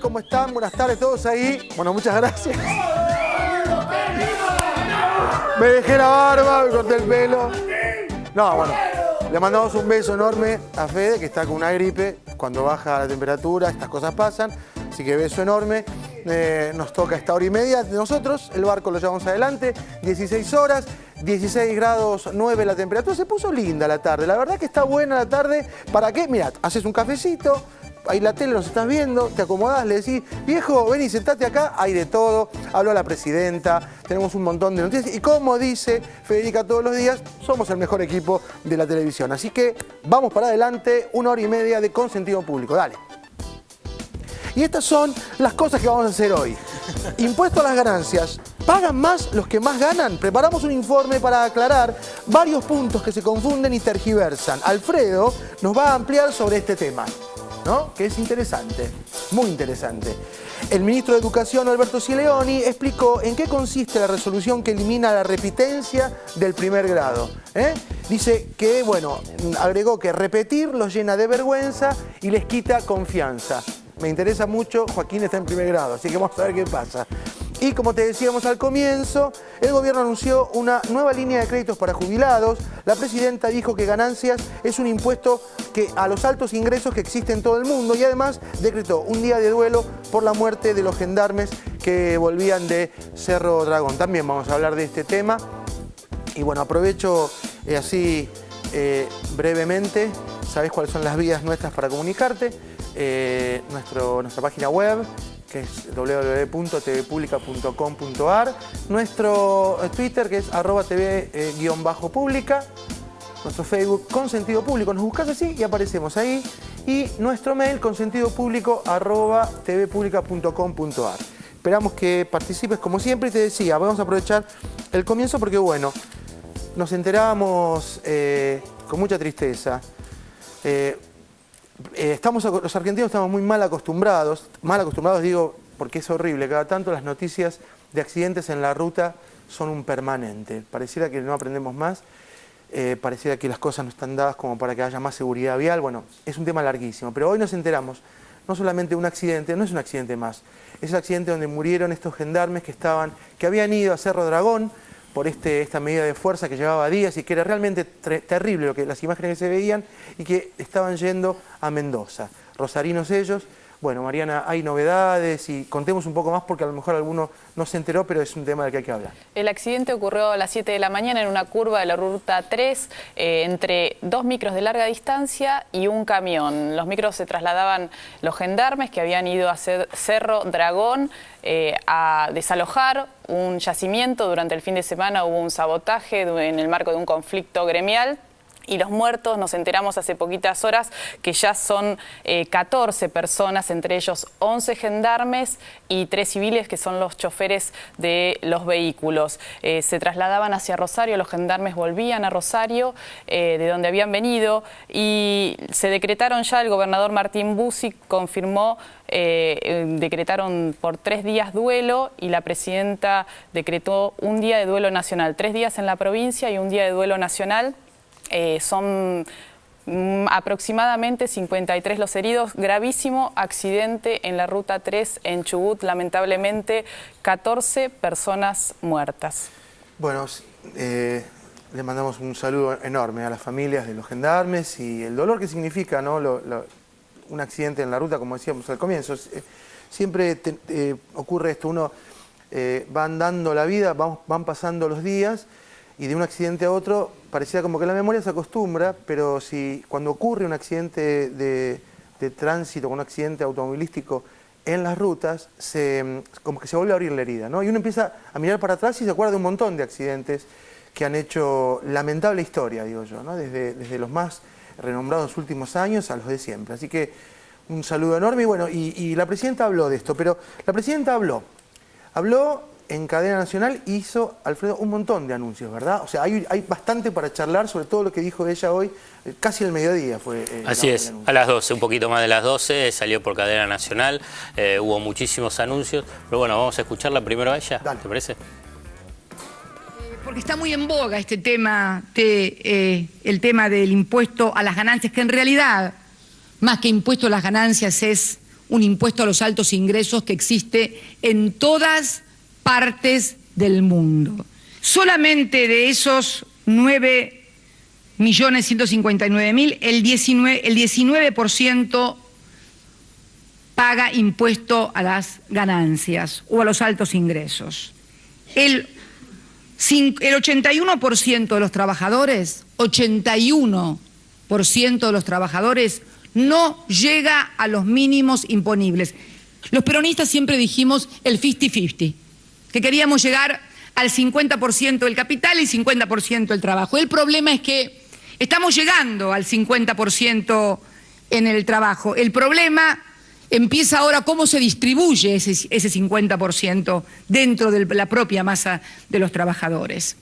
¿Cómo están? Buenas tardes todos ahí. Bueno, muchas gracias. Me dejé la barba, me corté el pelo. No, bueno, le mandamos un beso enorme a Fede, que está con una gripe. Cuando baja la temperatura, estas cosas pasan. Así que beso enorme. Nos toca esta hora y media de nosotros. El barco lo llevamos adelante. 16 horas, 16 grados 9 la temperatura. Se puso linda la tarde. La verdad que está buena la tarde. ¿Para qué? Mirá, haces un cafecito. Ahí la tele nos estás viendo, te acomodás, le decís, viejo, ven y sentate acá, hay de todo, habló la presidenta, tenemos un montón de noticias y como dice Federica todos los días, somos el mejor equipo de la televisión. Así que vamos para adelante, 1 hora y media de consentido público, dale. Y estas son las cosas que vamos a hacer hoy. Impuesto a las ganancias. ¿Pagan más los que más ganan? Preparamos un informe para aclarar varios puntos que se confunden y tergiversan. Alfredo nos va a ampliar sobre este tema, ¿no? Que es interesante, muy interesante. El ministro de Educación, Alberto Sileoni, explicó en qué consiste la resolución que elimina la repitencia del primer grado. Dice que, bueno, agregó que repetir los llena de vergüenza y les quita confianza. Me interesa mucho, Joaquín está en primer grado, así que vamos a ver qué pasa. Y como te decíamos al comienzo, el gobierno anunció una nueva línea de créditos para jubilados. La presidenta dijo que ganancias es un impuesto que a los altos ingresos que existe en todo el mundo y además decretó un día de duelo por la muerte de los gendarmes que volvían de Cerro Dragón. También vamos a hablar de este tema. Y bueno, aprovecho así brevemente, ¿sabés cuáles son las vías nuestras para comunicarte? Nuestra página web, que es www.tvpublica.com.ar, nuestro Twitter, que es @tv_publica, nuestro Facebook Consentido Público, nos buscas así y aparecemos ahí, y nuestro mail consentidopublico@tvpublica.com.ar. Esperamos que participes como siempre y te decía, vamos a aprovechar el comienzo porque bueno, nos enterábamos con mucha tristeza. Los argentinos estamos muy mal acostumbrados digo porque es horrible, cada tanto las noticias de accidentes en la ruta son un permanente, pareciera que no aprendemos más, pareciera que las cosas no están dadas como para que haya más seguridad vial, bueno, es un tema larguísimo, pero hoy nos enteramos no solamente de un accidente, no es un accidente más, es el accidente donde murieron estos gendarmes que habían ido a Cerro Dragón por esta medida de fuerza que llevaba días y que era realmente terrible las imágenes que se veían y que estaban yendo a Mendoza. Rosarinos ellos. Bueno, Mariana, hay novedades y contemos un poco más porque a lo mejor alguno no se enteró, pero es un tema del que hay que hablar. El accidente ocurrió a las 7 de la mañana en una curva de la ruta 3 entre 2 micros de larga distancia y un camión. Los micros se trasladaban los gendarmes que habían ido a Cerro Dragón a desalojar un yacimiento. Durante el fin de semana hubo un sabotaje en el marco de un conflicto gremial. Y los muertos, nos enteramos hace poquitas horas que ya son 14 personas, entre ellos 11 gendarmes y 3 civiles que son los choferes de los vehículos. Se trasladaban hacia Rosario, los gendarmes volvían a Rosario, de donde habían venido, y se decretaron ya, el gobernador Martín Bussi confirmó, decretaron por 3 días duelo y la presidenta decretó un día de duelo nacional, 3 días en la provincia y un día de duelo nacional. Son aproximadamente 53 los heridos. Gravísimo accidente en la ruta 3 en Chubut, lamentablemente 14 personas muertas. Bueno, le mandamos un saludo enorme a las familias de los gendarmes y el dolor que significa, ¿no? Un accidente en la ruta, como decíamos al comienzo. Siempre ocurre esto, uno va andando la vida, van pasando los días y de un accidente a otro parecía como que la memoria se acostumbra, pero cuando ocurre un accidente de tránsito, un accidente automovilístico en las rutas, como que se vuelve a abrir la herida, ¿no? Y uno empieza a mirar para atrás y se acuerda de un montón de accidentes que han hecho lamentable historia, digo yo, ¿no? Desde los más renombrados últimos años a los de siempre. Así que un saludo enorme y bueno, y la presidenta habló de esto, pero la presidenta habló en cadena nacional, hizo, Alfredo, un montón de anuncios, ¿verdad? O sea, hay bastante para charlar sobre todo lo que dijo ella hoy, casi al mediodía fue. Así es, a las 12, un poquito más de las 12, salió por cadena nacional, hubo muchísimos anuncios, pero bueno, vamos a escucharla primero a ella, Dale. ¿te parece? Porque está muy en boga este tema, el tema del impuesto a las ganancias, que en realidad, más que impuesto a las ganancias, es un impuesto a los altos ingresos que existe en todas partes del mundo. Solamente de esos 9.159.000, el 19% paga impuesto a las ganancias o a los altos ingresos. El 81% de los trabajadores, 81% de los trabajadores no llega a los mínimos imponibles. Los peronistas siempre dijimos el 50-50, que queríamos llegar al 50% del capital y 50% del trabajo. El problema es que estamos llegando al 50% en el trabajo. El problema empieza ahora cómo se distribuye ese 50% dentro de la propia masa de los trabajadores.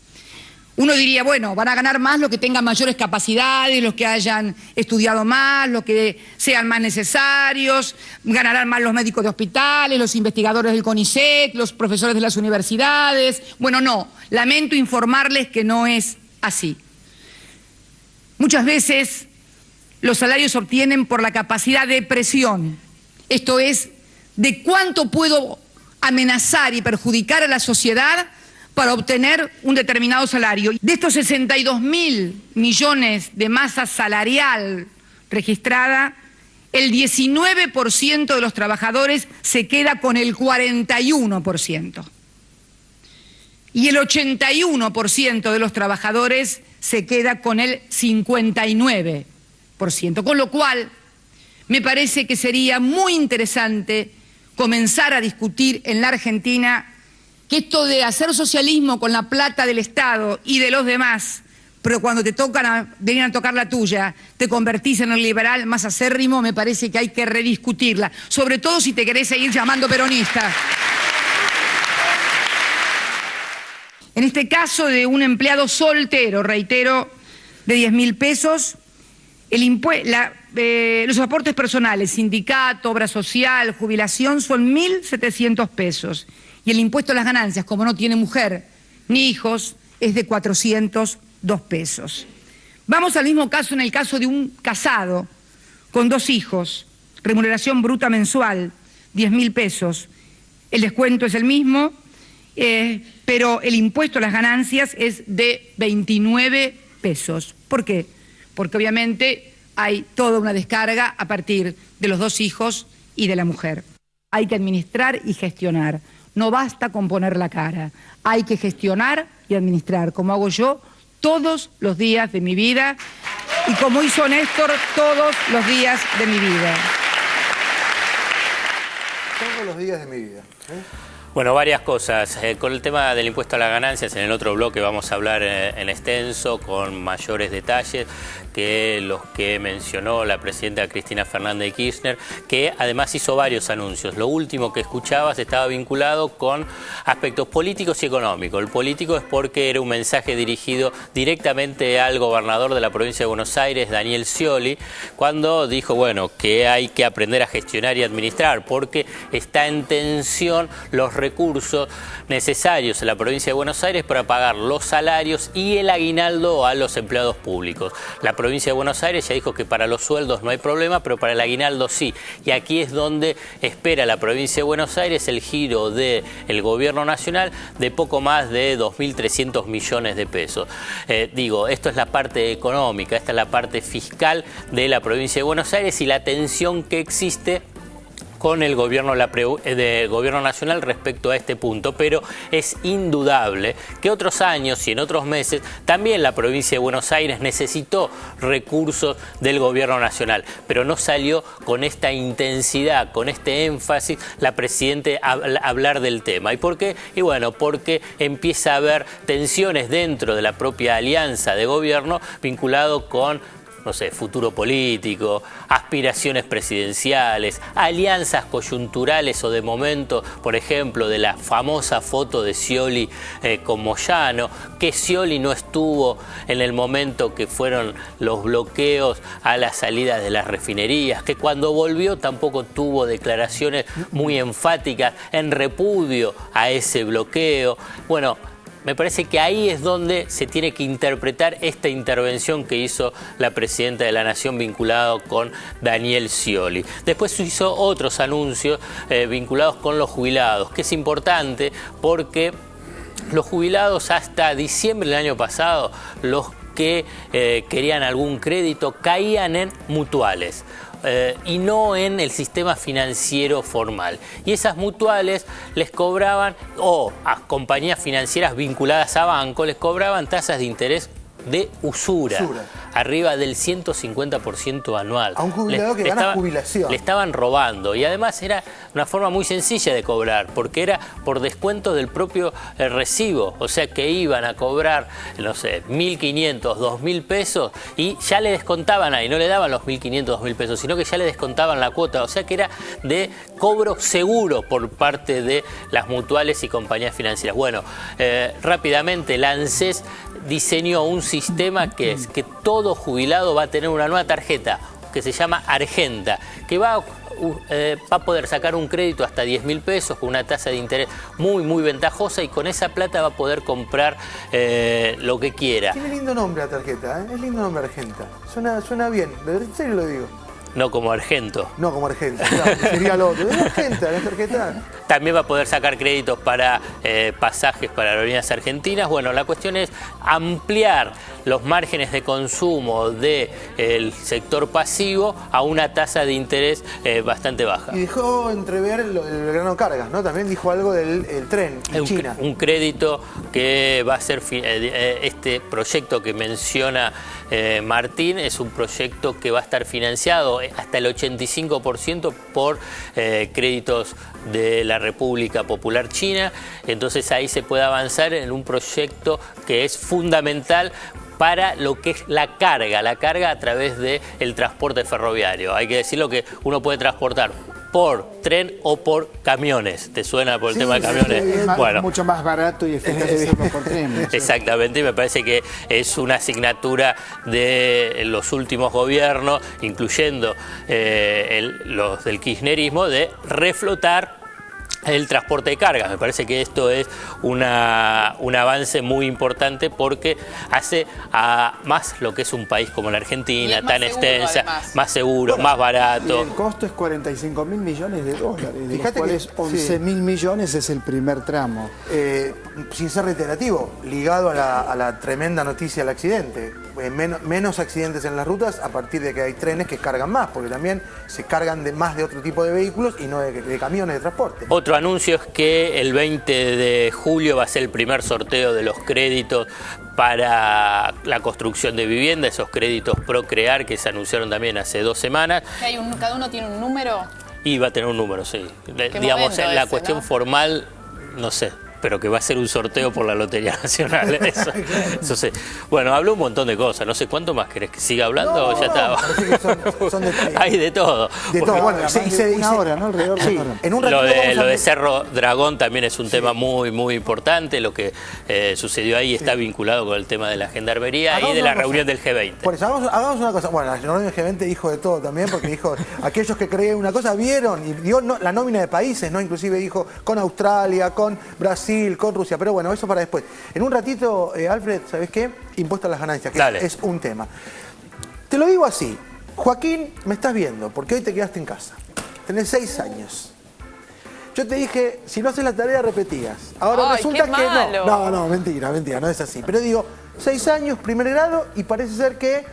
Uno diría, bueno, van a ganar más los que tengan mayores capacidades, los que hayan estudiado más, los que sean más necesarios, ganarán más los médicos de hospitales, los investigadores del CONICET, los profesores de las universidades. Bueno, no, lamento informarles que no es así. Muchas veces los salarios se obtienen por la capacidad de presión. Esto es, de cuánto puedo amenazar y perjudicar a la sociedad para obtener un determinado salario. De estos 62.000 millones de masa salarial registrada, el 19% de los trabajadores se queda con el 41%. Y el 81% de los trabajadores se queda con el 59%. Con lo cual, me parece que sería muy interesante comenzar a discutir en la Argentina que esto de hacer socialismo con la plata del Estado y de los demás, pero cuando te vienen a tocar la tuya, te convertís en el liberal más acérrimo, me parece que hay que rediscutirla, sobre todo si te querés seguir llamando peronista. En este caso de un empleado soltero, reitero, de 10.000 pesos, los aportes personales, sindicato, obra social, jubilación, son 1.700 pesos. Y el impuesto a las ganancias, como no tiene mujer ni hijos, es de 402 pesos. Vamos al mismo caso en el caso de un casado con 2 hijos, remuneración bruta mensual, 10.000 pesos. El descuento es el mismo, pero el impuesto a las ganancias es de 29 pesos. ¿Por qué? Porque obviamente hay toda una descarga a partir de los 2 hijos y de la mujer. Hay que administrar y gestionar. No basta con poner la cara. Hay que gestionar y administrar, como hago yo todos los días de mi vida y como hizo Néstor todos los días de mi vida. Todos los días de mi vida. Bueno, varias cosas. Con el tema del impuesto a las ganancias, en el otro bloque vamos a hablar en extenso, con mayores detalles que los que mencionó la presidenta Cristina Fernández de Kirchner, que además hizo varios anuncios. Lo último que escuchabas estaba vinculado con aspectos políticos y económicos. El político es porque era un mensaje dirigido directamente al gobernador de la provincia de Buenos Aires, Daniel Scioli, cuando dijo, bueno, que hay que aprender a gestionar y administrar, porque está en tensión los recursos necesarios en la provincia de Buenos Aires para pagar los salarios y el aguinaldo a los empleados públicos. La provincia de Buenos Aires ya dijo que para los sueldos no hay problema, pero para el aguinaldo sí. Y aquí es donde espera la provincia de Buenos Aires el giro del gobierno nacional de poco más de 2.300 millones de pesos. Esto es la parte económica, esta es la parte fiscal de la provincia de Buenos Aires y la tensión que existe con el gobierno nacional respecto a este punto, pero es indudable que otros años y en otros meses también la provincia de Buenos Aires necesitó recursos del gobierno nacional, pero no salió con esta intensidad, con este énfasis la presidenta a hablar del tema. ¿Y por qué? Y bueno, porque empieza a haber tensiones dentro de la propia alianza de gobierno vinculado con, no sé, futuro político, aspiraciones presidenciales, alianzas coyunturales o de momento, por ejemplo, de la famosa foto de Scioli con Moyano, que Scioli no estuvo en el momento que fueron los bloqueos a las salidas de las refinerías, que cuando volvió tampoco tuvo declaraciones muy enfáticas en repudio a ese bloqueo. Bueno, me parece que ahí es donde se tiene que interpretar esta intervención que hizo la Presidenta de la Nación vinculado con Daniel Scioli. Después hizo otros anuncios vinculados con los jubilados, que es importante porque los jubilados hasta diciembre del año pasado, los que querían algún crédito, caían en mutuales. Y no en el sistema financiero formal. Y esas mutuales les cobraban, o a compañías financieras vinculadas a bancos, les cobraban tasas de interés de usura, arriba del 150% anual. A un jubilado que gana jubilación. Le estaban robando, y además era una forma muy sencilla de cobrar, porque era por descuento del propio recibo, o sea que iban a cobrar, no sé, 1.500, 2.000 pesos, y ya le descontaban ahí, no le daban los 1.500, 2.000 pesos, sino que ya le descontaban la cuota, o sea que era de cobro seguro por parte de las mutuales y compañías financieras. Bueno, rápidamente la ANSES diseñó un sistema que es que todo jubilado va a tener una nueva tarjeta que se llama Argenta, que va a poder sacar un crédito hasta 10.000 pesos con una tasa de interés muy ventajosa, y con esa plata va a poder comprar lo que quiera. Tiene lindo nombre la tarjeta, ¿eh? Es lindo nombre Argenta. Suena bien, en serio lo digo. No como Argento. No como Argenta, claro, sería lo otro. Es Argenta, la tarjeta. También va a poder sacar créditos para pasajes para aerolíneas argentinas. Bueno, la cuestión es ampliar los márgenes de consumo del sector pasivo a una tasa de interés bastante baja. Y dejó entrever el grano cargas, ¿no? También dijo algo del tren en China. Un crédito que va a ser, este proyecto que menciona Martín, es un proyecto que va a estar financiado hasta el 85% por créditos de la República Popular China. Entonces ahí se puede avanzar en un proyecto que es fundamental para lo que es la carga a través del transporte ferroviario. Hay que decirlo que uno puede transportar por tren o por camiones. ¿Te suena por el tema de camiones? Es bueno, mucho más barato y eficaz hacerlo por tren. Exactamente, y me parece que es una asignatura de los últimos gobiernos, incluyendo los del kirchnerismo, de reflotar el transporte de cargas. Me parece que esto es un avance muy importante, porque hace a más lo que es un país como la Argentina, tan extensa, además, más seguro, más barato. Y el costo es 45.000 millones de dólares, de los Fíjate cuales 11.000 millones es el primer tramo. Sin ser reiterativo, ligado a la tremenda noticia del accidente. Menos accidentes en las rutas a partir de que hay trenes que cargan más, porque también se cargan más de otro tipo de vehículos y no de camiones de transporte. Otro anuncio es que el 20 de julio va a ser el primer sorteo de los créditos para la construcción de vivienda, esos créditos Procrear que se anunciaron también hace 2 semanas. ¿Cada uno tiene un número? Y va a tener un número, sí. Digamos, en la cuestión formal, no sé, pero que va a ser un sorteo por la Lotería Nacional. Eso sí. Bueno, habló un montón de cosas. No sé, ¿cuánto más querés que siga hablando? O ya estaba. Son Hay de todo. De todo. Bueno, una hora, ¿no? Alrededor de una hora. En un ratito lo de Cerro Dragón también es un tema muy importante. Lo que sucedió ahí está vinculado con el tema de la gendarmería y de la reunión del G20. Por eso, hagamos una cosa. Bueno, la reunión del G20 dijo de todo también, porque dijo, aquellos que creían una cosa, vieron, y dio la nómina de países, ¿no? Inclusive dijo con Australia, con Brasil, con Rusia, pero bueno, eso para después. En un ratito, Alfred, ¿sabes qué? Impuesto a las ganancias, que es un tema. Te lo digo así, Joaquín, me estás viendo, porque hoy te quedaste en casa. Tenés 6 años. Yo te dije, si no haces la tarea, repetías. Ahora resulta que no. No, mentira, no es así. Pero digo, 6 años, primer grado, y parece ser que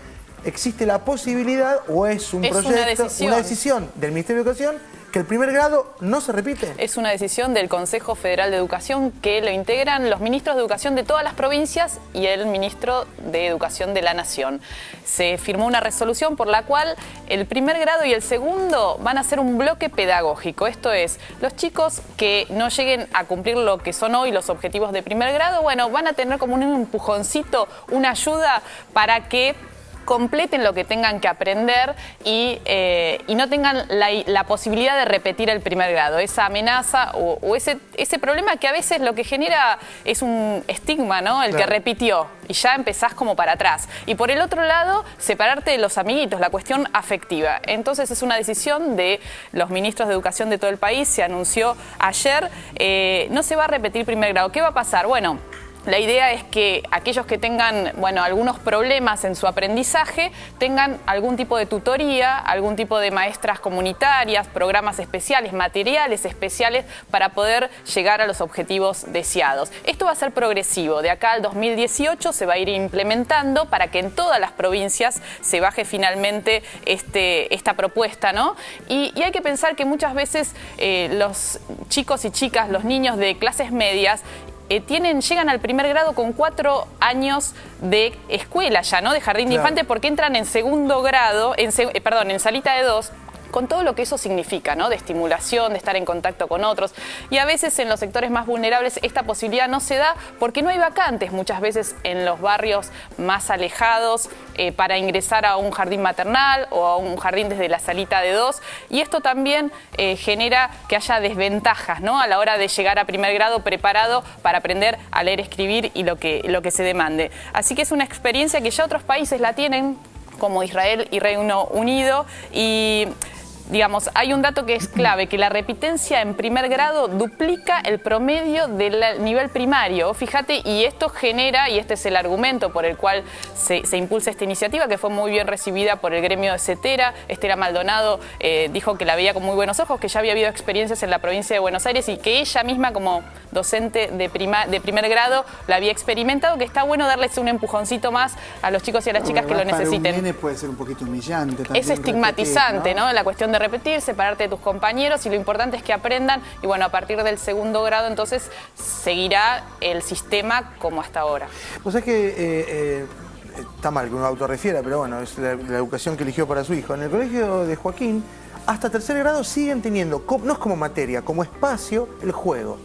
existe la posibilidad, o es un proyecto, una decisión del Ministerio de Educación, que el primer grado no se repite. Es una decisión del Consejo Federal de Educación, que lo integran los ministros de Educación de todas las provincias y el ministro de Educación de la Nación. Se firmó una resolución por la cual el primer grado y el segundo van a ser un bloque pedagógico. Esto es, los chicos que no lleguen a cumplir lo que son hoy los objetivos de primer grado, bueno, van a tener como un empujoncito, una ayuda para que completen lo que tengan que aprender y no tengan la posibilidad de repetir el primer grado. Esa amenaza o ese problema que a veces lo que genera es un estigma, ¿no? El que repitió y ya empezás como para atrás. Y por el otro lado, separarte de los amiguitos, la cuestión afectiva. Entonces es una decisión de los ministros de Educación de todo el país, se anunció ayer, no se va a repetir primer grado. ¿Qué va a pasar? Bueno, La idea es que aquellos que tengan, bueno, algunos problemas en su aprendizaje tengan algún tipo de tutoría, algún tipo de maestras comunitarias, programas especiales, materiales especiales para poder llegar a los objetivos deseados. Esto va a ser progresivo. De acá al 2018 se va a ir implementando para que en todas las provincias se baje finalmente esta propuesta, ¿no? Y hay que pensar que muchas veces los chicos y chicas, los niños de clases medias, llegan al primer grado con 4 años de escuela ya, ¿no? De jardín de infante, porque entran en segundo grado, en salita de 2, con todo lo que eso significa, ¿no? De estimulación, de estar en contacto con otros. Y a veces en los sectores más vulnerables esta posibilidad no se da porque no hay vacantes muchas veces en los barrios más alejados para ingresar a un jardín maternal o a un jardín desde la salita de 2. Y esto también genera que haya desventajas, ¿no? A la hora de llegar a primer grado preparado para aprender a leer, escribir y lo que se demande. Así que es una experiencia que ya otros países la tienen, como Israel y Reino Unido, y digamos, hay un dato que es clave, que la repitencia en primer grado duplica el promedio del nivel primario. Fíjate, y esto genera, y este es el argumento por el cual se impulsa esta iniciativa, que fue muy bien recibida por el gremio de CETERA. Estela Maldonado dijo que la veía con muy buenos ojos, que ya había habido experiencias en la provincia de Buenos Aires y que ella misma como docente de primer grado la había experimentado, que está bueno darles un empujoncito más a los chicos y a las chicas que lo necesiten. Para un nene puede ser un poquito humillante también. Es estigmatizante, ¿no? La cuestión de repetir, separarte de tus compañeros, y lo importante es que aprendan, y bueno, a partir del segundo grado entonces seguirá el sistema como hasta ahora. Pues es que está mal que uno autorrefiera, pero bueno, es la educación que eligió para su hijo. En el colegio de Joaquín, hasta tercer grado siguen teniendo, no es como materia, como espacio, el juego.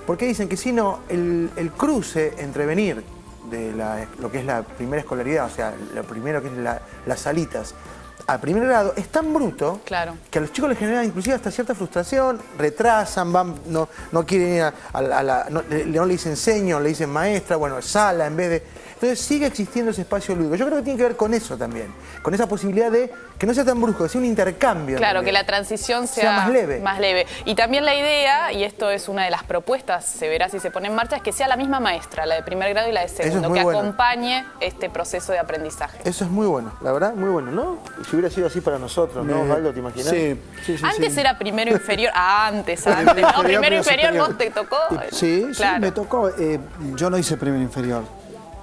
Porque dicen que si no, el cruce entre venir de lo que es la primera escolaridad, o sea, lo primero que es las salitas, a primer grado es tan bruto, claro, que a los chicos les genera inclusive hasta cierta frustración, retrasan, no quieren ir no le dicen seño, le dicen maestra, bueno, sala en vez de... Entonces sigue existiendo ese espacio lúdico. Yo creo que tiene que ver con eso también, con esa posibilidad de que no sea tan brusco, que sea un intercambio. Claro, que la transición sea más leve. Más leve. Y también la idea, y esto es una de las propuestas, se verá si se pone en marcha, es que sea la misma maestra, la de primer grado y la de segundo, que acompañe este proceso de aprendizaje. Eso es muy bueno, la verdad, muy bueno, ¿no? Y si hubiera sido así para nosotros, ¿no, Osvaldo? ¿Te imaginas? Sí. Antes era primero inferior, antes, ¿no? Primero inferior, ¿vos te tocó? Sí, claro. Sí, me tocó. Yo no hice primero inferior.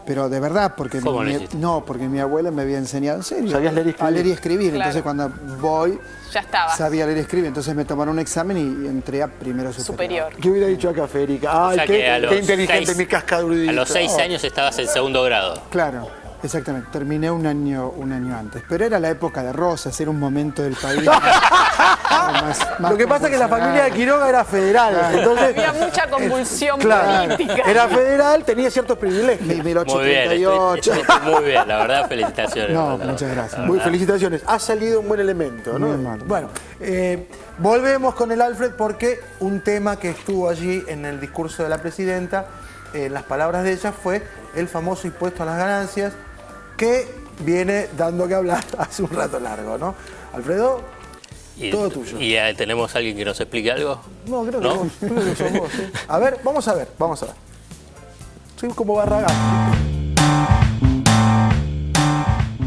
Pero de verdad, porque porque mi abuela me había enseñado, en serio, ¿sabías leer y escribir? A leer y escribir. Claro. Entonces cuando voy, ya estaba. Sabía leer y escribir. Entonces me tomaron un examen y entré a primero superior. ¿Qué hubiera dicho acá, Federica? Ay, qué inteligente, mi cascadurito. A los 6 años estabas en segundo grado. Claro. Exactamente, terminé un año antes. Pero era la época de Rosas, era un momento del país. más lo que pasa es que la familia de Quiroga era federal. Entonces, había mucha convulsión política. Era federal, tenía ciertos privilegios. 1838. Muy bien, la verdad, felicitaciones. No, muchas gracias. Muy felicitaciones. Ha salido un buen elemento, ¿no? Muy mal. Bueno, volvemos con el Alfred porque un tema que estuvo allí en el discurso de la presidenta, en las palabras de ella, fue el famoso impuesto a las ganancias, que viene dando que hablar hace un rato largo, ¿no? Alfredo, todo tuyo. ¿Y tenemos alguien que nos explique algo? No, creo que sos vos, ¿sí? A ver. Vamos a ver. Soy como Barragán.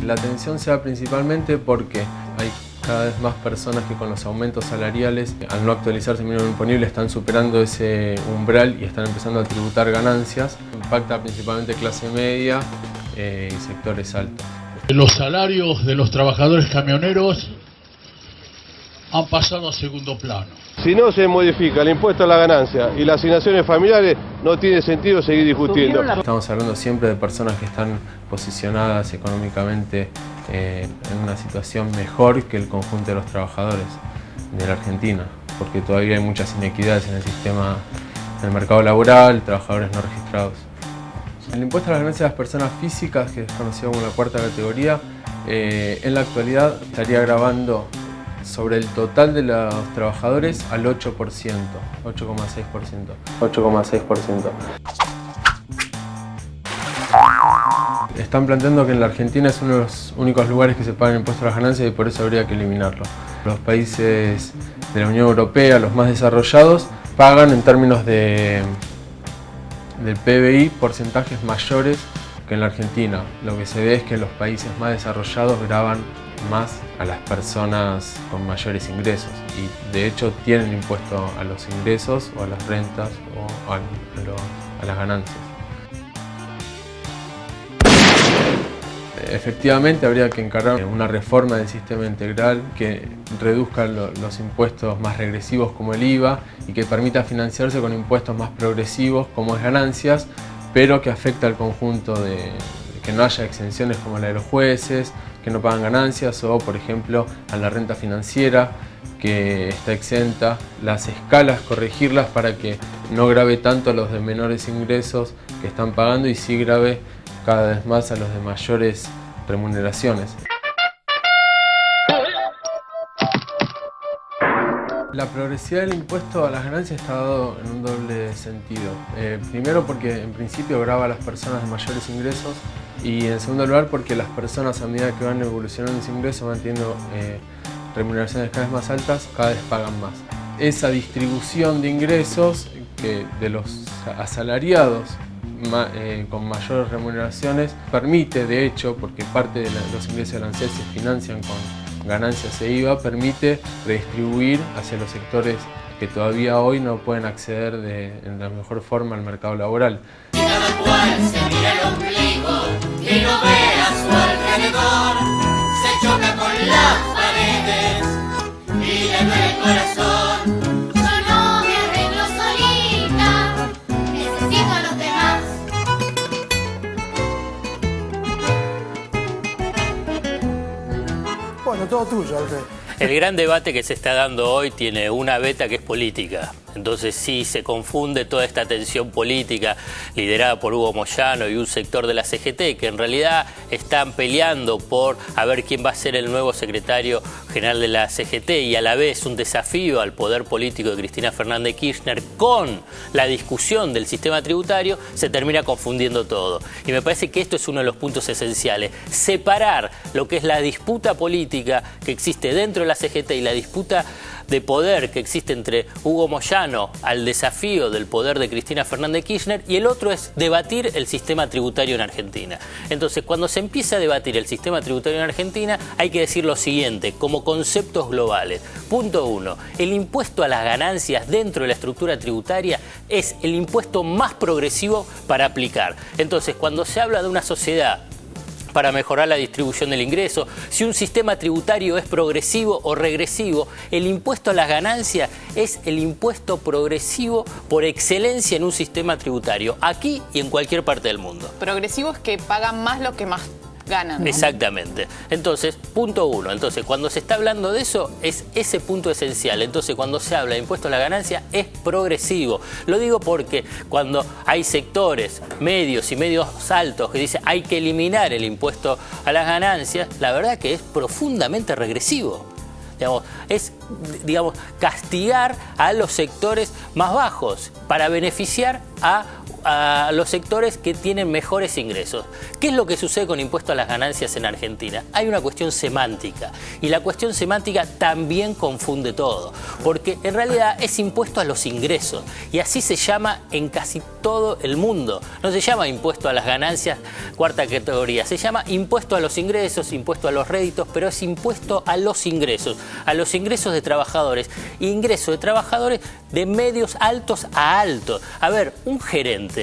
La atención se da principalmente porque hay cada vez más personas que con los aumentos salariales, al no actualizarse el mínimo imponible, están superando ese umbral y están empezando a tributar ganancias. Impacta principalmente clase media y sectores altos. Los salarios de los trabajadores camioneros han pasado a segundo plano. Si no se modifica el impuesto a la ganancia y las asignaciones familiares, no tiene sentido seguir discutiendo. Estamos hablando siempre de personas que están posicionadas económicamente en una situación mejor que el conjunto de los trabajadores de la Argentina, porque todavía hay muchas inequidades en el sistema del mercado laboral, trabajadores no registrados. El impuesto a las ganancias de las personas físicas, que es conocido como la cuarta categoría, en la actualidad estaría gravando sobre el total de los trabajadores al 8%, 8,6%. Están planteando que en la Argentina es uno de los únicos lugares que se pagan impuestos a las ganancias y por eso habría que eliminarlo. Los países de la Unión Europea, los más desarrollados, pagan en términos de del PBI porcentajes mayores que en la Argentina. Lo que se ve es que los países más desarrollados gravan más a las personas con mayores ingresos y de hecho tienen impuesto a los ingresos o a las rentas o a las ganancias. Efectivamente habría que encargar una reforma del sistema integral que reduzca los impuestos más regresivos como el IVA y que permita financiarse con impuestos más progresivos como es ganancias, pero que afecta al conjunto de que no haya exenciones como la de los jueces, que no pagan ganancias, o por ejemplo a la renta financiera que está exenta, las escalas corregirlas para que no grave tanto a los de menores ingresos que están pagando y sí grave cada vez más a los de mayores remuneraciones. La progresividad del impuesto a las ganancias está dado en un doble sentido. Primero porque en principio grava a las personas de mayores ingresos y en segundo lugar porque las personas a medida que van evolucionando sus ingresos van teniendo remuneraciones cada vez más altas, cada vez pagan más. Esa distribución de ingresos que de los asalariados con mayores remuneraciones permite, de hecho, porque parte de los ingresos de ganancias se financian con ganancias e IVA, permite redistribuir hacia los sectores que todavía hoy no pueden acceder en la mejor forma al mercado laboral. Cada cual se mira el ombligo y no ve a su alrededor, se choca con las paredes y le duele el corazón. Yo no me arreglo solita, necesito a los demás. Bueno, todo tuyo, Alfred. El gran debate que se está dando hoy tiene una beta que es política. Entonces sí se confunde toda esta tensión política liderada por Hugo Moyano y un sector de la CGT que en realidad están peleando por a ver quién va a ser el nuevo secretario general de la CGT y a la vez un desafío al poder político de Cristina Fernández de Kirchner con la discusión del sistema tributario, se termina confundiendo todo. Y me parece que esto es uno de los puntos esenciales. Separar lo que es la disputa política que existe dentro de la CGT y la disputa de poder que existe entre Hugo Moyano al desafío del poder de Cristina Fernández de Kirchner y el otro es debatir el sistema tributario en Argentina. Entonces, cuando se empieza a debatir el sistema tributario en Argentina, hay que decir lo siguiente, como conceptos globales. Punto 1, el impuesto a las ganancias dentro de la estructura tributaria es el impuesto más progresivo para aplicar. Entonces, cuando se habla de una sociedad para mejorar la distribución del ingreso, si un sistema tributario es progresivo o regresivo, el impuesto a las ganancias es el impuesto progresivo por excelencia en un sistema tributario, aquí y en cualquier parte del mundo. Progresivo es que pagan más lo que más ganan, ¿no? Exactamente. Entonces, punto 1. Entonces, cuando se está hablando de eso, es ese punto esencial. Entonces, cuando se habla de impuesto a la ganancia, es progresivo. Lo digo porque cuando hay sectores medios y medios altos que dicen hay que eliminar el impuesto a las ganancias, la verdad que es profundamente regresivo. Es castigar a los sectores más bajos para beneficiar a los sectores que tienen mejores ingresos. ¿Qué es lo que sucede con impuesto a las ganancias en Argentina? Hay una cuestión semántica y la cuestión semántica también confunde todo, porque en realidad es impuesto a los ingresos y así se llama en casi todo el mundo. No se llama impuesto a las ganancias cuarta categoría, se llama impuesto a los ingresos, impuesto a los réditos, pero es impuesto a los ingresos de trabajadores, ingresos de trabajadores de medios altos a altos. A ver, un gerente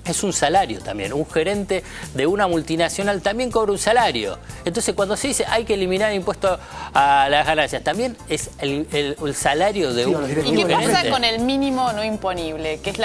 es un salario también. Un gerente de una multinacional también cobra un salario. Entonces, cuando se dice hay que eliminar el impuesto a las ganancias, también es el salario de un gerente. ¿Y qué pasa con el mínimo no imponible? Que es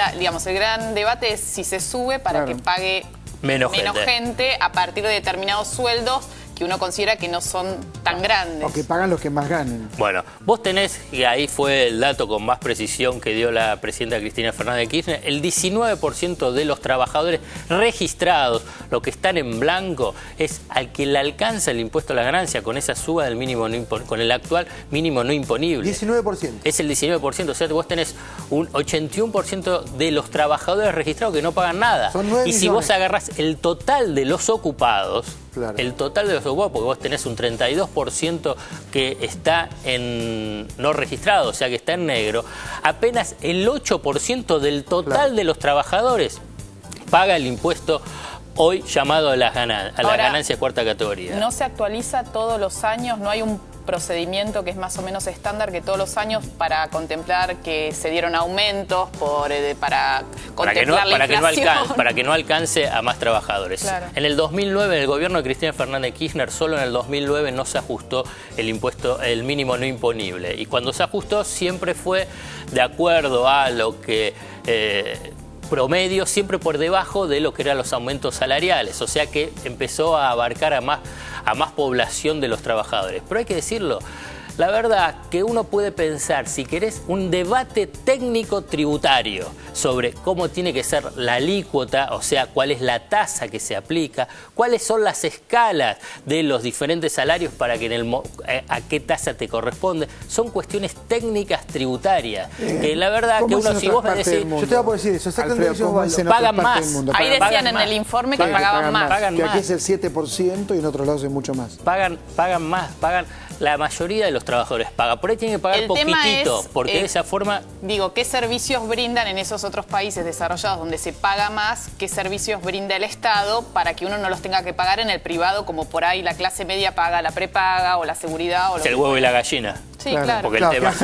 el gran debate es si se sube para que pague menos gente a partir de determinados sueldos que uno considera que no son tan grandes. O que pagan los que más ganen. Bueno, vos tenés, y ahí fue el dato con más precisión que dio la presidenta Cristina Fernández de Kirchner, el 19% de los trabajadores registrados, los que están en blanco, es al que le alcanza el impuesto a la ganancia con esa suba del mínimo con el actual mínimo no imponible. 19%. Es el 19%, o sea, vos tenés un 81% de los trabajadores registrados que no pagan nada. Son 9 y si millones. vos agarrás el total de los ocupados, Claro. El total de los desocupados, porque vos tenés un 32% que está en no registrado, o sea que está en negro. Apenas el 8% del total de los trabajadores paga el impuesto hoy llamado a las ganancias cuarta categoría. No se actualiza todos los años, no hay un procedimiento que es más o menos estándar que todos los años para contemplar que se dieron aumentos para contemplar la inflación. Para que no alcance a más trabajadores. Claro. En el 2009, en el gobierno de Cristina Fernández de Kirchner, solo en el 2009 no se ajustó el impuesto, el mínimo no imponible. Y cuando se ajustó siempre fue de acuerdo a lo que... promedio, siempre por debajo de lo que eran los aumentos salariales, o sea que empezó a abarcar a más población de los trabajadores. Pero hay que decirlo, la verdad que uno puede pensar, si querés, un debate técnico tributario sobre cómo tiene que ser la alícuota, o sea, cuál es la tasa que se aplica, cuáles son las escalas de los diferentes salarios para que a qué tasa te corresponde. Son cuestiones técnicas tributarias, que la verdad que uno, si vos me decís... Yo te voy a decir eso, exactamente pagan más. Ahí decían en el informe que pagaban más. Que aquí es el 7% y en otros lados es mucho más. Pagan más, la mayoría de los trabajadores paga. Por ahí tienen que pagar poquitito, porque de esa forma... Digo, ¿qué servicios brindan en esos otros países desarrollados donde se paga más? ¿Qué servicios brinda el Estado para que uno no los tenga que pagar en el privado, como por ahí la clase media paga la prepaga o la seguridad? O es el huevo y la gallina. Sí, claro. Porque el tema,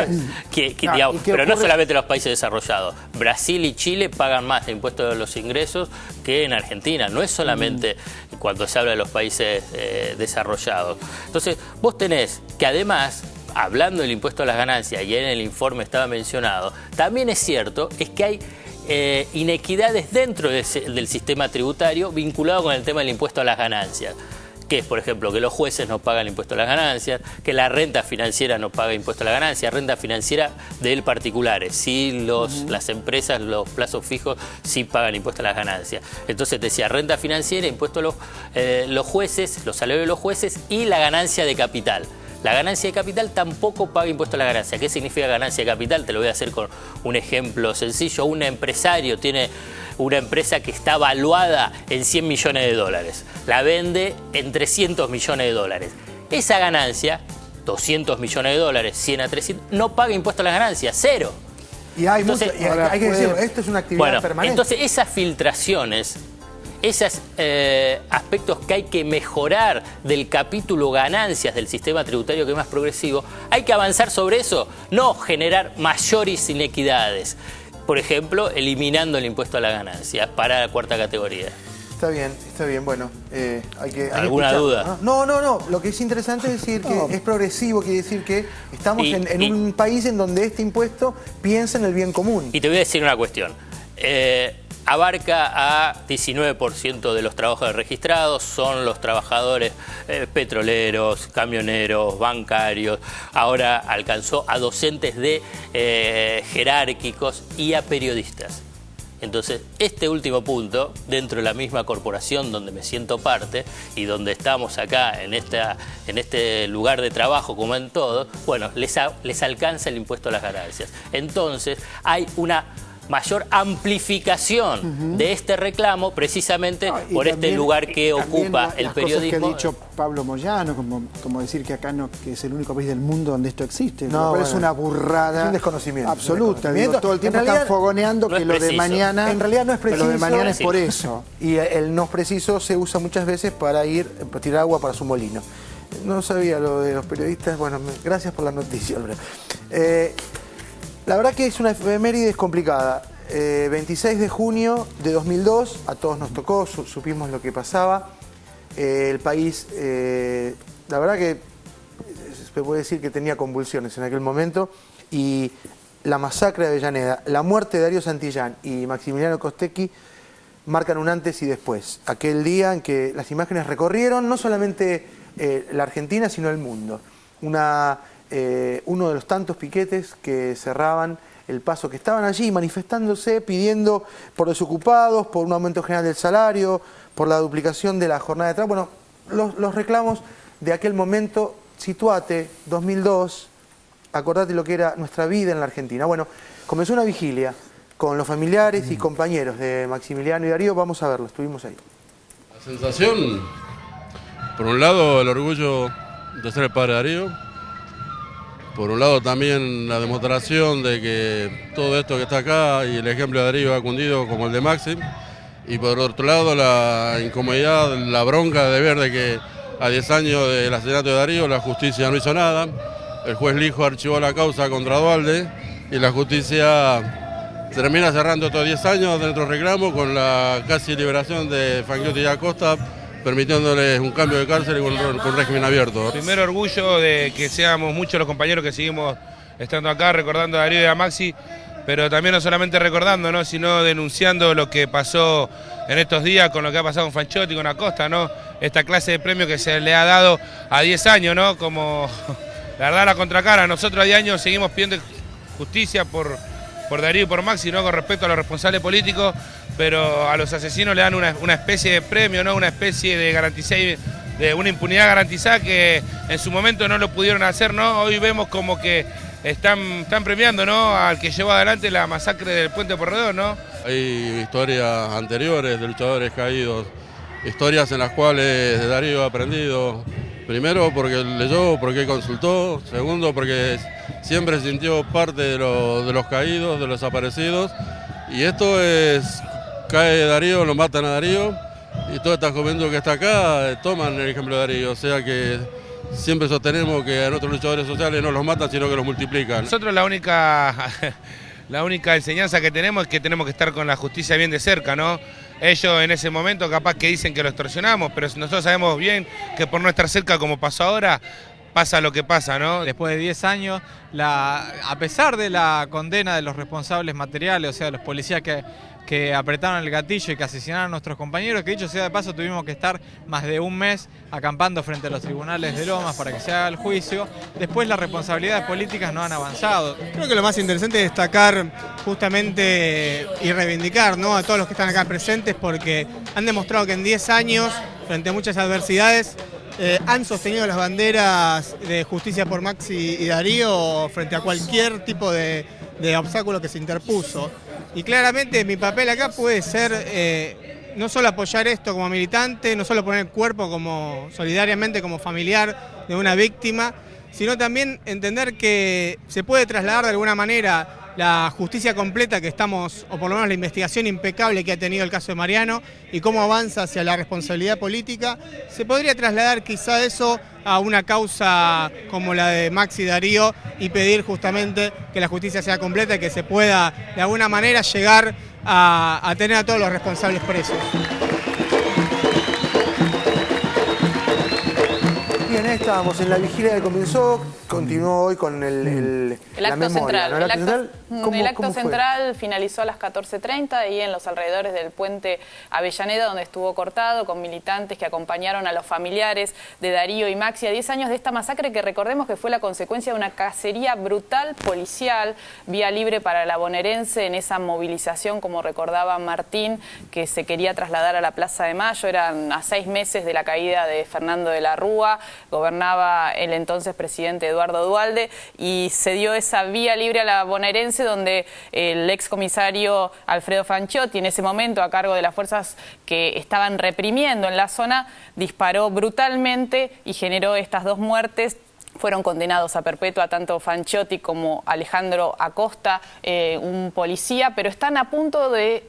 digamos, pero no solamente los países desarrollados. Brasil y Chile pagan más de impuestos de los ingresos que en Argentina. No es solamente cuando se habla de los países desarrollados. Entonces, vos tenés que además, hablando del impuesto a las ganancias, y en el informe estaba mencionado, también es cierto, es que hay inequidades dentro del sistema tributario vinculado con el tema del impuesto a las ganancias. Que es, por ejemplo, que los jueces no pagan impuesto a las ganancias, que la renta financiera no paga impuesto a las ganancias, renta financiera de particulares. Sí, las empresas, los plazos fijos, sí pagan impuesto a las ganancias. Entonces te decía, renta financiera, impuesto a los jueces, los salarios de los jueces y la ganancia de capital. La ganancia de capital tampoco paga impuesto a la ganancia. ¿Qué significa ganancia de capital? Te lo voy a hacer con un ejemplo sencillo. Un empresario tiene una empresa que está valuada en 100 millones de dólares. La vende en 300 millones de dólares. Esa ganancia, 200 millones de dólares, 100 a 300, no paga impuesto a las ganancias, cero. Y hay hay que decirlo, esto es una actividad permanente. Entonces esas filtraciones, esos aspectos que hay que mejorar del capítulo ganancias del sistema tributario que es más progresivo, hay que avanzar sobre eso, no generar mayores inequidades. Por ejemplo, eliminando el impuesto a la ganancia para la cuarta categoría. Está bien, bueno, hay que ¿Alguna duda? No, lo que es interesante es decir que es progresivo, quiere decir que estamos en un país en donde este impuesto piensa en el bien común. Y te voy a decir una cuestión. Abarca a 19% de los trabajadores registrados, son los trabajadores petroleros, camioneros, bancarios, ahora alcanzó a docentes de jerárquicos y a periodistas. Entonces, este último punto, dentro de la misma corporación donde me siento parte y donde estamos acá en este lugar de trabajo como en todo, bueno, les alcanza el impuesto a las ganancias. Entonces, hay una mayor amplificación de este reclamo precisamente por este lugar que ocupa el periodismo. Que ha dicho Pablo Moyano, como decir que acá no, que es el único país del mundo donde esto existe. No, es una burrada. Es un desconocimiento. Absoluta. Todo el tiempo están fogoneando que lo de mañana. En realidad no es preciso. Lo de mañana es por eso. Y el no es preciso se usa muchas veces para tirar agua para su molino. No sabía lo de los periodistas. Bueno, gracias por la noticia, Albert. La verdad que es una efeméride complicada. 26 de junio de 2002, a todos nos tocó, supimos lo que pasaba. El país, la verdad que se puede decir que tenía convulsiones en aquel momento. Y la masacre de Avellaneda, la muerte de Darío Santillán y Maximiliano Costecchi marcan un antes y después. Aquel día en que las imágenes recorrieron no solamente la Argentina, sino el mundo. Uno de los tantos piquetes que cerraban el paso, que estaban allí manifestándose, pidiendo por desocupados, por un aumento general del salario, por la duplicación de la jornada de trabajo. Bueno, los reclamos de aquel momento, situate, 2002, acordate lo que era nuestra vida en la Argentina. Bueno, comenzó una vigilia con los familiares y compañeros de Maximiliano y Darío. Vamos a verlo, estuvimos ahí. La sensación Por un lado, el orgullo de ser el padre de Darío. Por un lado, también la demostración de que todo esto que está acá y el ejemplo de Darío ha cundido como el de Maxi. Y por otro lado, la incomodidad, la bronca de ver de que a 10 años del asesinato de Darío la justicia no hizo nada. El juez Lijo archivó la causa contra Duhalde y la justicia termina cerrando estos 10 años de nuestro reclamo con la casi liberación de Fangiotti y Acosta, permitiéndoles un cambio de cárcel y con régimen abierto. Primero orgullo de que seamos muchos los compañeros que seguimos estando acá recordando a Darío y a Maxi, pero también no solamente recordando, ¿no?, sino denunciando lo que pasó en estos días con lo que ha pasado con Fangiotti y con Acosta, ¿no? Esta clase de premio que se le ha dado a 10 años, ¿no? Como la verdad la contracara. Nosotros a 10 años seguimos pidiendo justicia por Darío y por Maxi, ¿no?, con respecto a los responsables políticos, pero a los asesinos le dan una especie de premio, ¿no?, una especie de garantizar, de una impunidad garantizada que en su momento no lo pudieron hacer, ¿no? Hoy vemos como que están premiando, ¿no?, al que llevó adelante la masacre del Puente Porredón, ¿no? Hay historias anteriores de luchadores caídos, historias en las cuales Darío ha aprendido. Primero porque leyó, porque consultó. Segundo porque siempre sintió parte de los caídos, de los desaparecidos. Y esto es, cae Darío, lo matan a Darío. Y toda esta juventud que está acá toman el ejemplo de Darío. O sea que siempre sostenemos que a nuestros luchadores sociales no los matan, sino que los multiplican. Nosotros la única enseñanza que tenemos es que tenemos que estar con la justicia bien de cerca, ¿no? Ellos en ese momento capaz que dicen que lo extorsionamos, pero nosotros sabemos bien que por no estar cerca como pasó ahora, pasa lo que pasa, ¿no? Después de 10 años, a pesar de la condena de los responsables materiales, o sea, los policías que apretaron el gatillo y que asesinaron a nuestros compañeros, que dicho sea de paso tuvimos que estar más de un mes acampando frente a los tribunales de Lomas para que se haga el juicio. Después las responsabilidades políticas no han avanzado. Creo que lo más interesante es destacar justamente y reivindicar, ¿no?, a todos los que están acá presentes, porque han demostrado que en 10 años, frente a muchas adversidades, han sostenido las banderas de justicia por Maxi y Darío frente a cualquier tipo de obstáculo que se interpuso. Y claramente mi papel acá puede ser no solo apoyar esto como militante, no solo poner el cuerpo como solidariamente como familiar de una víctima, sino también entender que se puede trasladar de alguna manera la justicia completa que estamos, o por lo menos la investigación impecable que ha tenido el caso de Mariano y cómo avanza hacia la responsabilidad política. Se podría trasladar quizá eso a una causa como la de Maxi y Darío y pedir justamente que la justicia sea completa y que se pueda de alguna manera llegar a tener a todos los responsables presos. Bien, ahí estábamos en la vigilia que comenzó, continuó hoy con el acto memoria, central. ¿no? El acto central finalizó a las 14:30 y en los alrededores del puente Avellaneda, donde estuvo cortado, con militantes que acompañaron a los familiares de Darío y Maxi a 10 años de esta masacre, que recordemos que fue la consecuencia de una cacería brutal policial, vía libre para la bonaerense en esa movilización, como recordaba Martín, que se quería trasladar a la Plaza de Mayo. Eran a 6 meses de la caída de Fernando de la Rúa, gobernaba el entonces presidente Eduardo Duhalde, y se dio esa vía libre a la bonaerense, donde el excomisario Alfredo Fangiotti, en ese momento a cargo de las fuerzas que estaban reprimiendo en la zona, disparó brutalmente y generó estas 2 muertes. Fueron condenados a perpetua tanto Fangiotti como Alejandro Acosta, un policía, pero están a punto de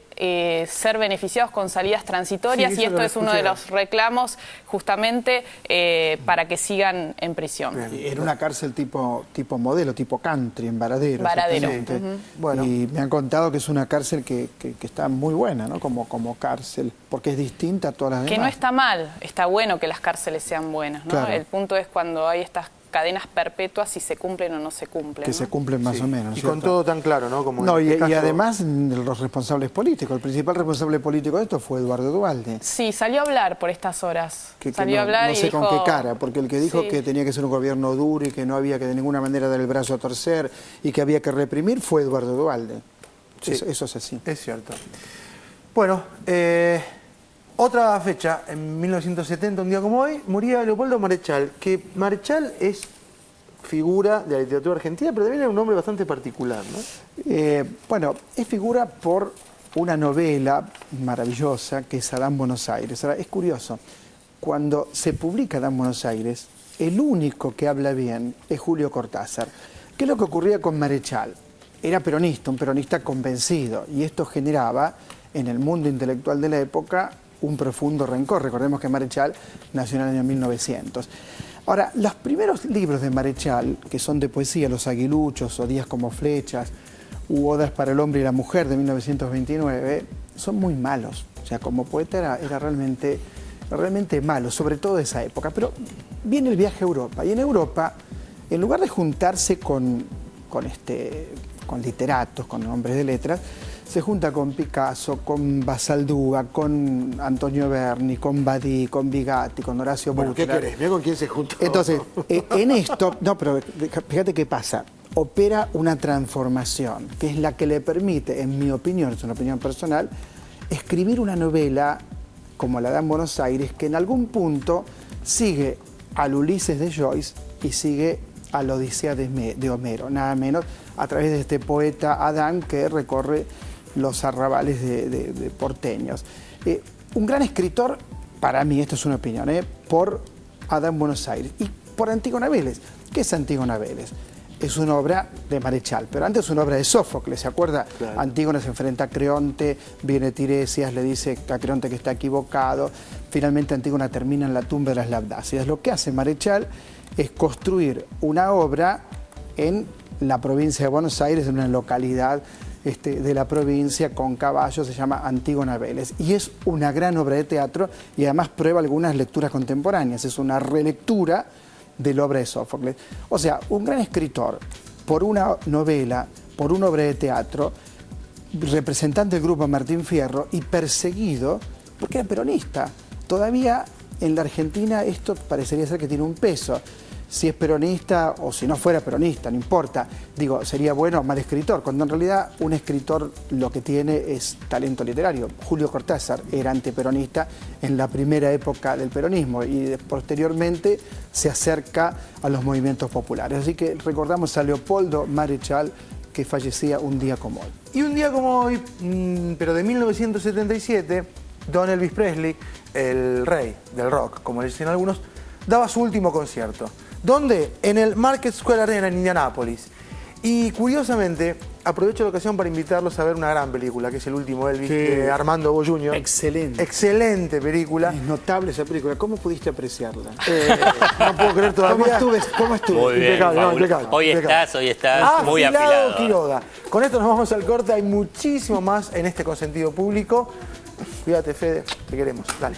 ser beneficiados con salidas transitorias, y esto es uno de los reclamos justamente para que sigan en prisión. Era una cárcel tipo modelo, tipo country, en Varadero. Varadero. Bueno. Y me han contado que es una cárcel que está muy buena, ¿no? Como cárcel, porque es distinta a todas las demás. Que no está mal, está bueno que las cárceles sean buenas, ¿no? Claro. El punto es cuando hay estas cadenas perpetuas, si se cumplen o no se cumplen. Que ¿no? se cumplen más o menos. Y con todo tan claro, ¿no? Como no, en este y caso... además los responsables políticos. El principal responsable político de esto fue Eduardo Duhalde. Sí, salió a hablar por estas horas. Salió no, a hablar no y sé dijo... con qué cara, porque el que dijo Sí. que tenía que ser un gobierno duro y que no había que de ninguna manera dar el brazo a torcer y que había que reprimir fue Eduardo Duhalde. Sí. Eso es así. Es cierto. Bueno, otra fecha, en 1970, un día como hoy, moría Leopoldo Marechal, que Marechal es figura de la literatura argentina, pero también era un hombre bastante particular, ¿no? Bueno, es figura por una novela maravillosa que es Adán Buenos Aires. Ahora, es curioso, cuando se publica Adán Buenos Aires, el único que habla bien es Julio Cortázar. ¿Qué es lo que ocurría con Marechal? Era peronista, un peronista convencido, y esto generaba en el mundo intelectual de la época un profundo rencor. Recordemos que Marechal nació en el año 1900. Ahora, los primeros libros de Marechal, que son de poesía, Los Aguiluchos o Días como Flechas, u Odas para el Hombre y la Mujer de 1929, son muy malos. O sea, como poeta era realmente malo, sobre todo de esa época. Pero viene el viaje a Europa, y en Europa, en lugar de juntarse con literatos, con hombres de letras, se junta con Picasso, con Basaldúa, con Antonio Berni, con Badí, con Bigatti, con Horacio Butler. ¿Qué querés? Mira con quién se juntó. Entonces, en esto, no, pero fíjate qué pasa. Opera una transformación, que es la que le permite, en mi opinión, es una opinión personal, escribir una novela como la de Adán Buenos Aires, que en algún punto sigue al Ulises de Joyce y sigue a la Odisea de Homero, nada menos, a través de este poeta Adán que recorre los arrabales de porteños. Un gran escritor, para mí, esto es una opinión, por Adán Buenos Aires y por Antígona Vélez. ¿Qué es Antígona Vélez? Es una obra de Marechal, pero antes es una obra de Sófocles, ¿se acuerda? Claro. Antígona se enfrenta a Creonte, viene Tiresias, le dice a Creonte que está equivocado, finalmente Antígona termina en la tumba de las Labdácidas. Lo que hace Marechal es construir una obra en la provincia de Buenos Aires, en una localidad de la provincia con caballos, se llama Antígona Vélez. Y es una gran obra de teatro y además prueba algunas lecturas contemporáneas, es una relectura de la obra de Sófocles. O sea, un gran escritor, por una novela, por una obra de teatro, representante del grupo Martín Fierro y perseguido porque era peronista. Todavía en la Argentina esto parecería ser que tiene un peso. Si es peronista o si no fuera peronista, no importa. Digo, sería bueno o mal escritor, cuando en realidad un escritor lo que tiene es talento literario. Julio Cortázar era antiperonista en la primera época del peronismo y posteriormente se acerca a los movimientos populares. Así que recordamos a Leopoldo Marechal, que fallecía un día como hoy. Y un día como hoy, pero de 1977, Don Elvis Presley, el rey del rock, como le dicen algunos, daba su último concierto. ¿Dónde? En el Market Square Arena en Indianápolis. Y curiosamente, aprovecho la ocasión para invitarlos a ver una gran película, que es El último Elvis, de Armando Bo Jr. Excelente. Excelente película. Es notable esa película. ¿Cómo pudiste apreciarla? No puedo creer todavía. ¿Cómo estuve? Muy bien, impecable, no, impecable. Hoy estás muy afilado. Quiroga. Con esto nos vamos al corte. Hay muchísimo más en este consentido público. Cuídate, Fede. Te queremos. Dale.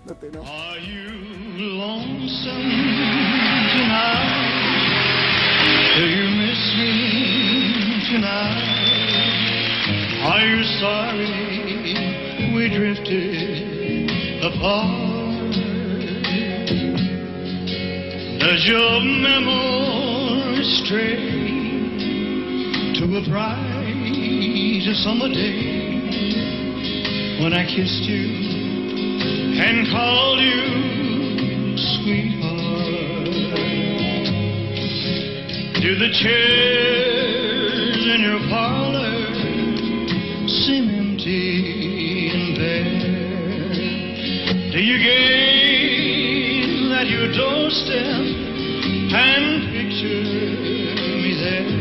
No te enojes. Are you lonesome tonight? Do you miss me tonight? Are you sorry we drifted apart? Does your memory stray to a bright summer day when I kissed you and called you sweetheart? Do the chairs in your parlor seem empty and bare? Do you gaze at your doorstep and picture me there?